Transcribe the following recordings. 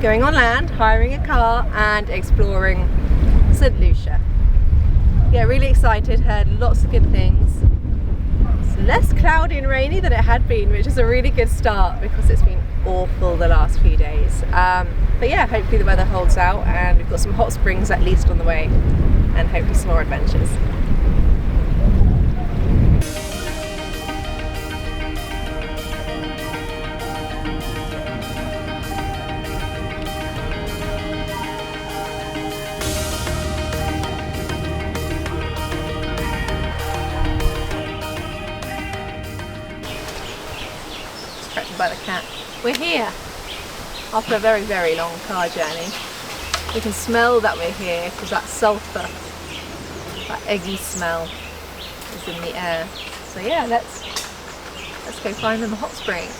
going on land, hiring a car and exploring St. Lucia. Yeah, really excited, heard lots of good things. It's less cloudy and rainy than it had been, which is a really good start because it's been awful the last few days. But yeah, hopefully the weather holds out and we've got some hot springs at least on the way and hopefully some more adventures. By the cat. We're here after a very, very long car journey. We can smell that we're here because that sulphur, that eggy smell is in the air. So yeah, let's go find them hot springs.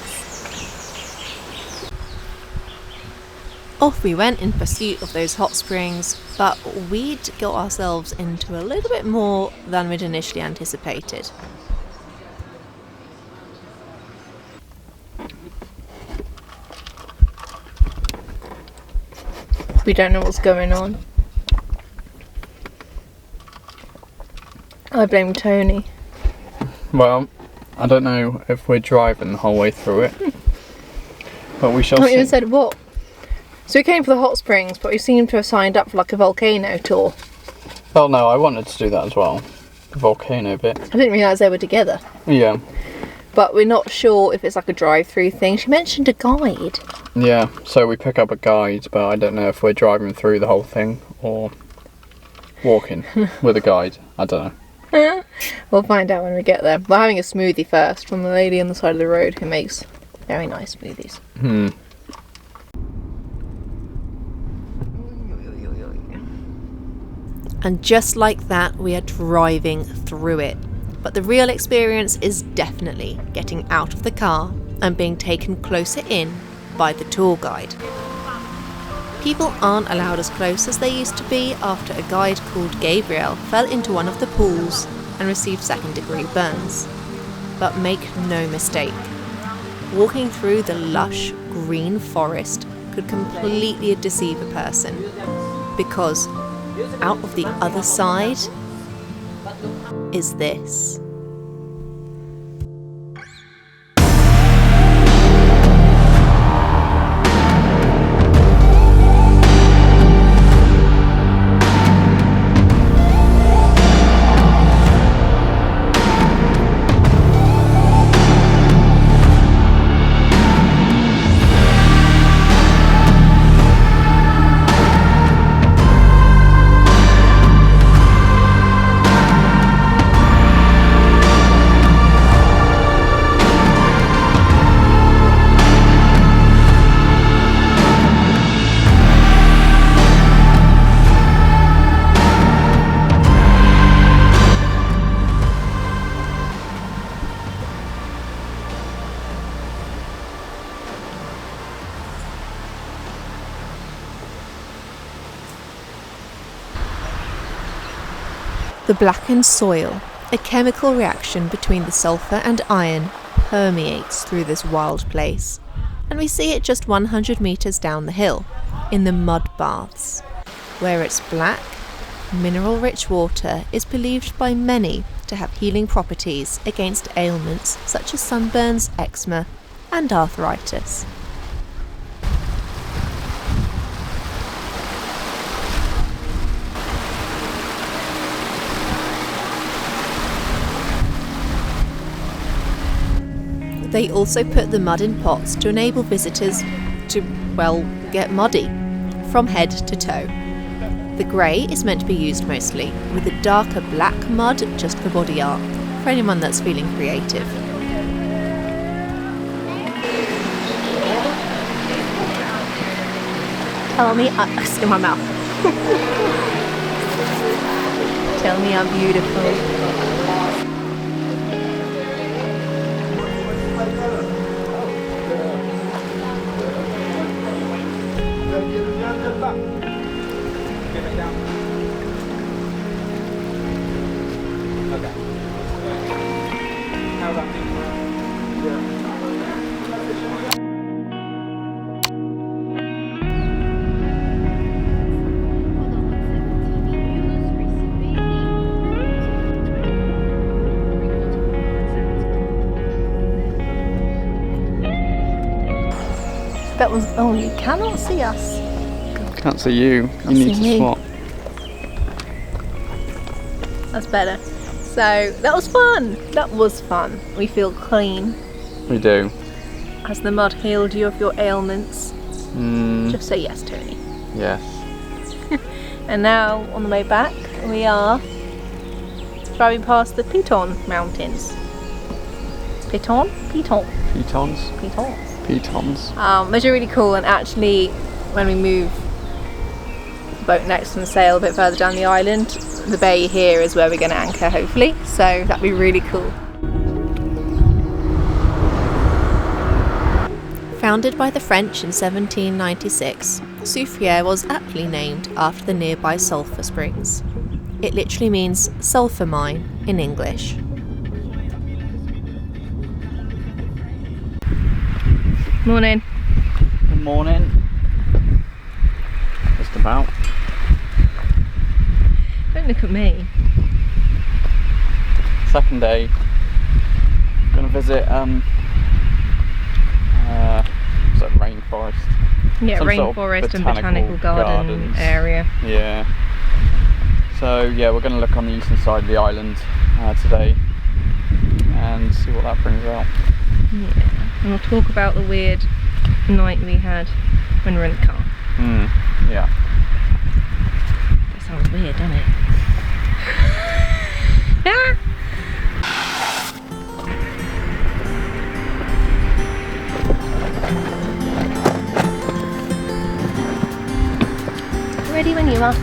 Off we went in pursuit of those hot springs, but we'd got ourselves into a little bit more than we'd initially anticipated. We don't know what's going on. I blame Tony. Well, I don't know if we're driving the whole way through it, but we shall see. I even said what? So we came for the hot springs, but we seem to have signed up for like a volcano tour. Well, no, I wanted to do that as well. The volcano bit. I didn't realise they were together. Yeah. But we're not sure if it's like a drive-through thing. She mentioned a guide. Yeah, so we pick up a guide, but I don't know if we're driving through the whole thing or walking with a guide. I don't know. We'll find out when we get there. We're having a smoothie first from the lady on the side of the road who makes very nice smoothies. And just like that, we are driving through it. But the real experience is definitely getting out of the car and being taken closer in by the tour guide. People aren't allowed as close as they used to be after a guide called Gabriel fell into one of the pools and received second-degree burns. But make no mistake, walking through the lush green forest could completely deceive a person, because out of the other side is this. The blackened soil, a chemical reaction between the sulphur and iron, permeates through this wild place, and we see it just 100 metres down the hill, in the mud baths, where its black, mineral-rich water is believed by many to have healing properties against ailments such as sunburns, eczema, and arthritis. They also put the mud in pots to enable visitors to, well, get muddy, from head to toe. The grey is meant to be used mostly, with the darker black mud just for body art, for anyone that's feeling creative. Tell me, it's in my mouth. Tell me I'm beautiful. That was, oh, you cannot see us. Can't see you. You need see to me. swap. That's better. So that was fun. That was fun. We feel clean. We do. Has the mud healed you of your ailments? Just say yes, Tony. Yes. And now on the way back, we are driving past the Piton Mountains. Piton? Piton. Pitons. Piton. Pitons. Which are really cool, and actually when we move the boat next and sail a bit further down the island, the bay here is where we're going to anchor hopefully, so that'd be really cool. Founded by the French in 1796, Sulphur was aptly named after the nearby sulphur springs. It literally means sulphur mine in English. Morning. Good morning. Just about. Don't look at me. Second day. Gonna visit is that rainforest? Yeah, Some sort of rainforest and botanical garden area. Yeah. So yeah, we're gonna look on the eastern side of the island today and see what that brings out. Yeah. And we'll talk about the weird night we had when we were in the car. Yeah. That sounds weird, doesn't it? Ah! Ready when you are.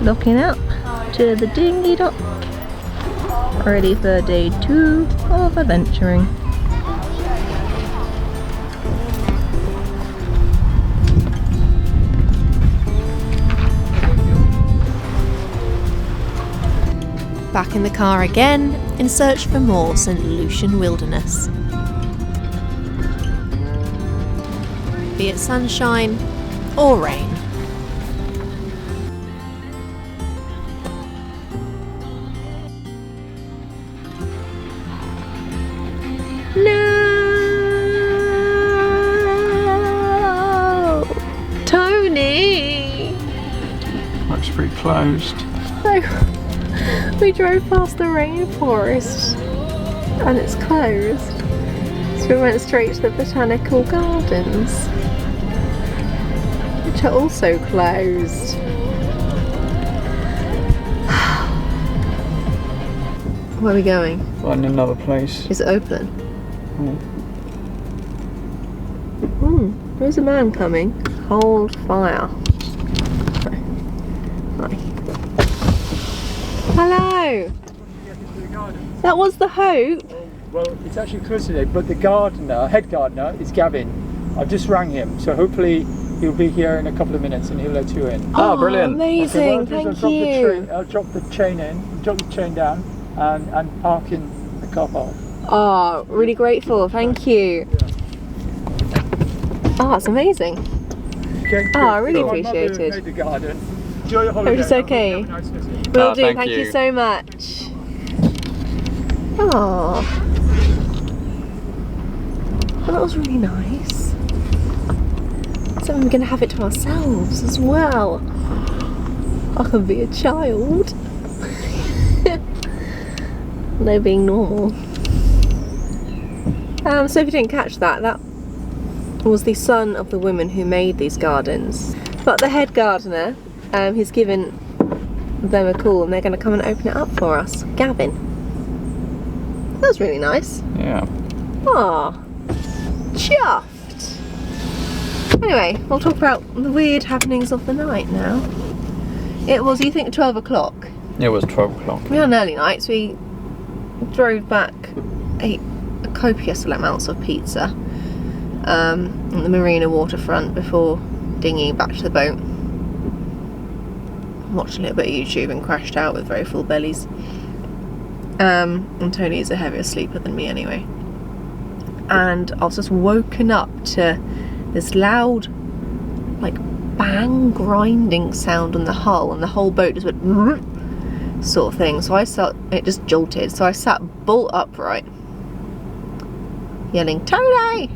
Looking up to the dinghy dock, ready for day 2 of adventuring. Back in the car again, in search for more St. Lucian wilderness. Be it sunshine or rain. No! Tony! Looks pretty closed. So, we drove past the rainforest and it's closed. So we went straight to the botanical gardens, which are also closed. Where are we going? Find another place. Is it open? There's a man coming. Hold fire. Hi. Hello! That was the hope. Well, it's actually close today, but the gardener, head gardener, is Gavin. I've just rang him, so hopefully he'll be here in a couple of minutes and he'll let you in. Oh, brilliant. Amazing, Okay, thank you. I'll drop the chain down and park in the car park. Oh, really grateful, thank you. Oh, that's amazing. Okay, Oh, I really my appreciate mother it. made the garden. Enjoy your holiday. it's okay. Have a nice visit. Will do, thank thank you you. so much. Oh. Well, that was really nice. So we're going to have it to ourselves as well. I can be a child. No being normal. So if you didn't catch that, that was the son of the woman who made these gardens. But the head gardener, he's given them a call and they're going to come and open it up for us. Gavin. That was really nice. Yeah. Aw, chuffed. Anyway, we'll talk about the weird happenings of the night now. It was, you think, 12 o'clock. It was 12 o'clock. We had an early night, so we drove back, ate copious amounts of pizza on the marina waterfront before dinghying back to the boat. Watched a little bit of YouTube and crashed out with very full bellies. And Tony's a heavier sleeper than me anyway. And I was just woken up to this loud, like, bang grinding sound on the hull, and the whole boat just went sort of thing. So it just jolted. So I sat bolt upright, yelling "Tony!"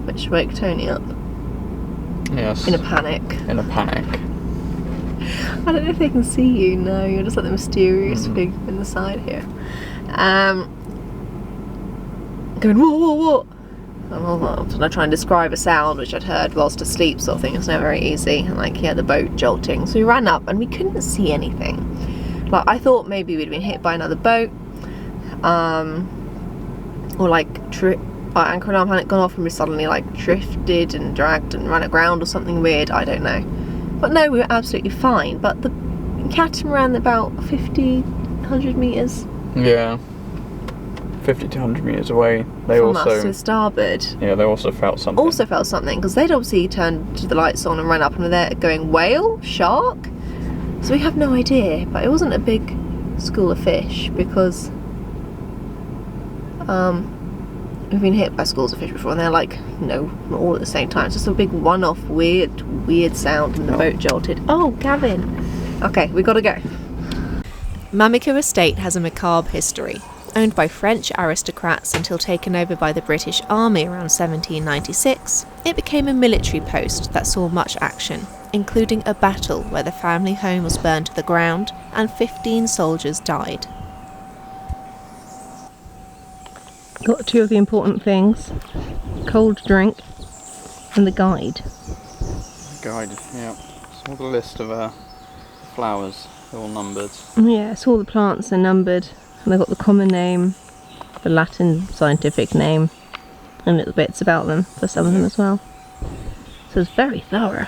which woke Tony up. Yes. In a panic. In a panic. I don't know if they can see you. No, you're just like the mysterious figure in the side here. Going whoa, whoa, whoa. And I try and describe a sound which I'd heard whilst asleep, sort of thing. It's never very easy. And like, yeah, the boat jolting. So we ran up and we couldn't see anything. Like, I thought maybe we'd been hit by another boat, or like our anchor alarm hadn't gone off and we suddenly like drifted and dragged and ran aground or something weird. I don't know. But no, we were absolutely fine. But the catamaran about 50, 100 metres. Yeah. 50 to 100 metres away. They from also us to starboard. Yeah, they also felt something. Because they'd obviously turned the lights on and ran up and were there going whale, shark. So we have no idea, but it wasn't a big school of fish because we've been hit by schools of fish before and they're like, no, not all at the same time. It's just a big one-off weird sound and the boat jolted. Oh, Gavin. Okay, we gotta go. Mamiku Estate has a macabre history. Owned by French aristocrats until taken over by the British Army around 1796, it became a military post that saw much action, including a battle where the family home was burned to the ground and 15 soldiers died. Got two of the important things: cold drink and the guide. Guide, yeah. It's all the list of flowers, they're all numbered. Yeah, it's all the plants are numbered. And they've got the common name, the Latin scientific name, and little bits about them for some of them as well. So it's very thorough.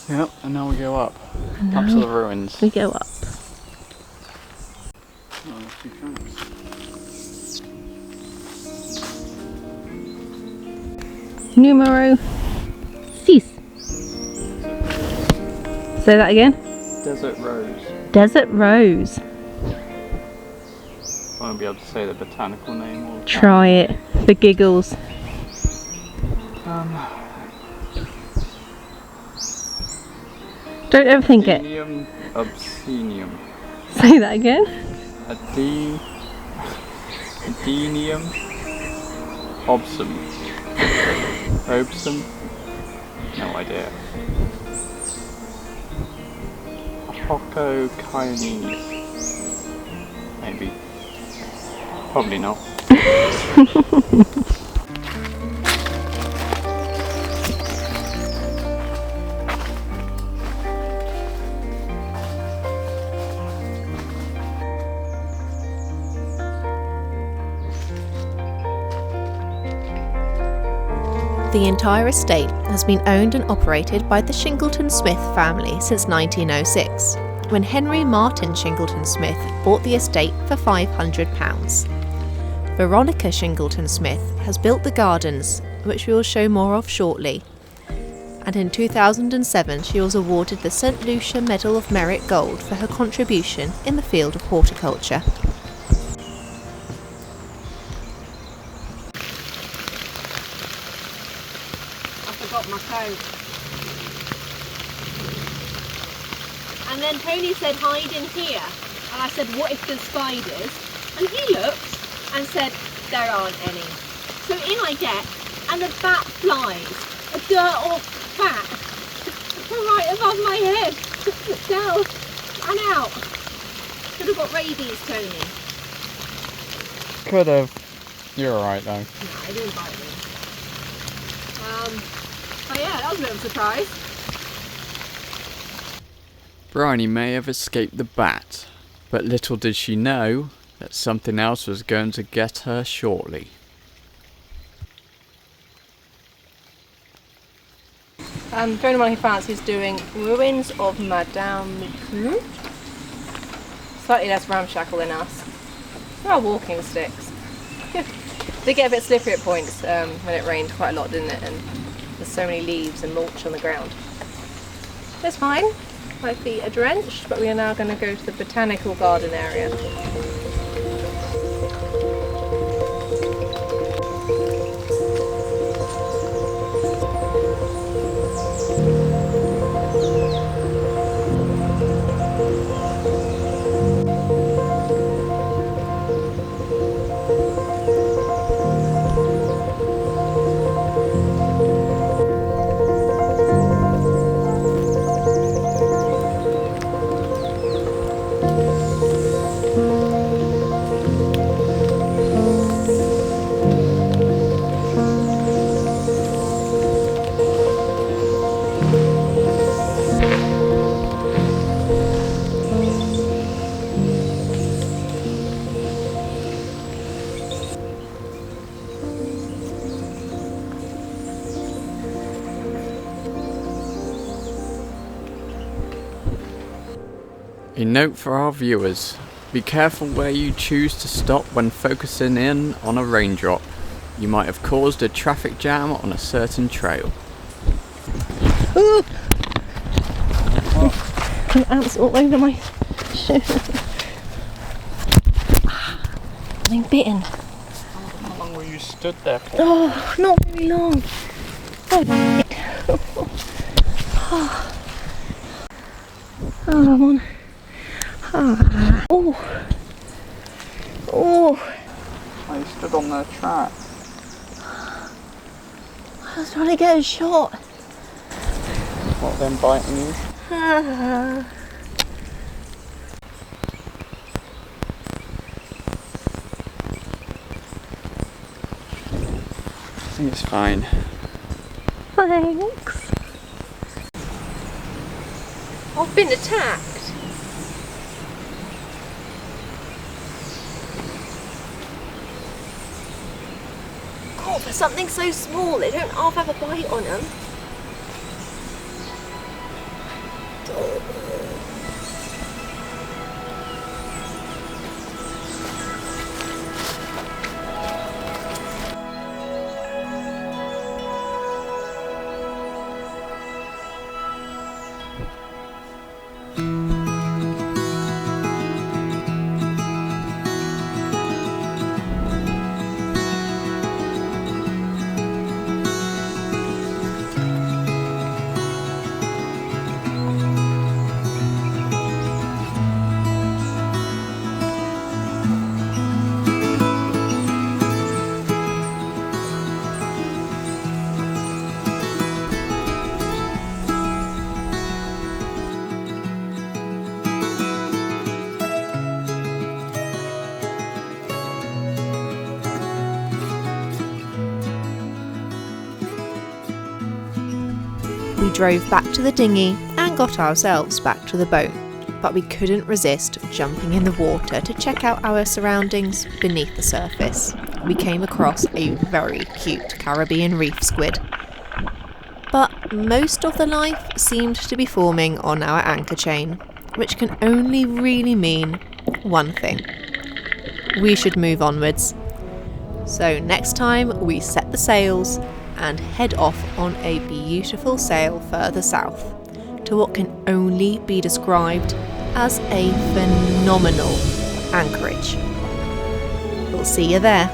Yep, and now we go up. Up to the ruins. We go up. Oh, there's 2 tracks. Numero 6. Say that again. Desert Rose. Desert Rose. I won't be able to say the botanical name. Or Try it for giggles. Don't overthink it. Adenium obscenium. Say that again. Adenium obsum. Obsum? No idea. Hocokinese. Maybe. Probably not. The entire estate has been owned and operated by the Shingleton Smith family since 1906, when Henry Martin Shingleton Smith bought the estate for £500. Veronica Shingleton Smith has built the gardens, which we will show more of shortly. And in 2007 she was awarded the St Lucia Medal of Merit Gold for her contribution in the field of horticulture. I forgot my coat. And then Tony said hide in here. And I said, what if there's spiders? And he looked and said, there aren't any. So in I get, and the bat flies. A dirt off bat. Right above my head. Down and out. Could have got rabies, Tony. Could have. You're alright though. No, I didn't bite me. But yeah, that was a bit of a surprise. Bryony may have escaped the bat, but little did she know that something else was going to get her shortly. For anyone who fancies doing Ruins of Mamiku, slightly less ramshackle than us. They're our walking sticks. They get a bit slippery at points when it rained quite a lot, didn't it? And there's so many leaves and mulch on the ground. It's fine. My feet are drenched, but we are now going to go to the botanical garden area. A note for our viewers. Be careful where you choose to stop when focusing in on a raindrop. You might have caused a traffic jam on a certain trail. Ooh! Ants all over my shoes. I'm being bitten. How long were you stood there for? Oh, not very long. Oh, I'm on. Oh. Oh. I stood on their track. I was trying to get a shot. What, them biting you? Ah. I think it's fine. Thanks. I've been attacked. God, for something so small, they don't half have a bite on them. We drove back to the dinghy and got ourselves back to the boat, but we couldn't resist jumping in the water to check out our surroundings beneath the surface. We came across a very cute Caribbean reef squid. But most of the life seemed to be forming on our anchor chain, which can only really mean one thing. We should move onwards. So next time we set the sails and head off on a beautiful sail further south to what can only be described as a phenomenal anchorage. We'll see you there.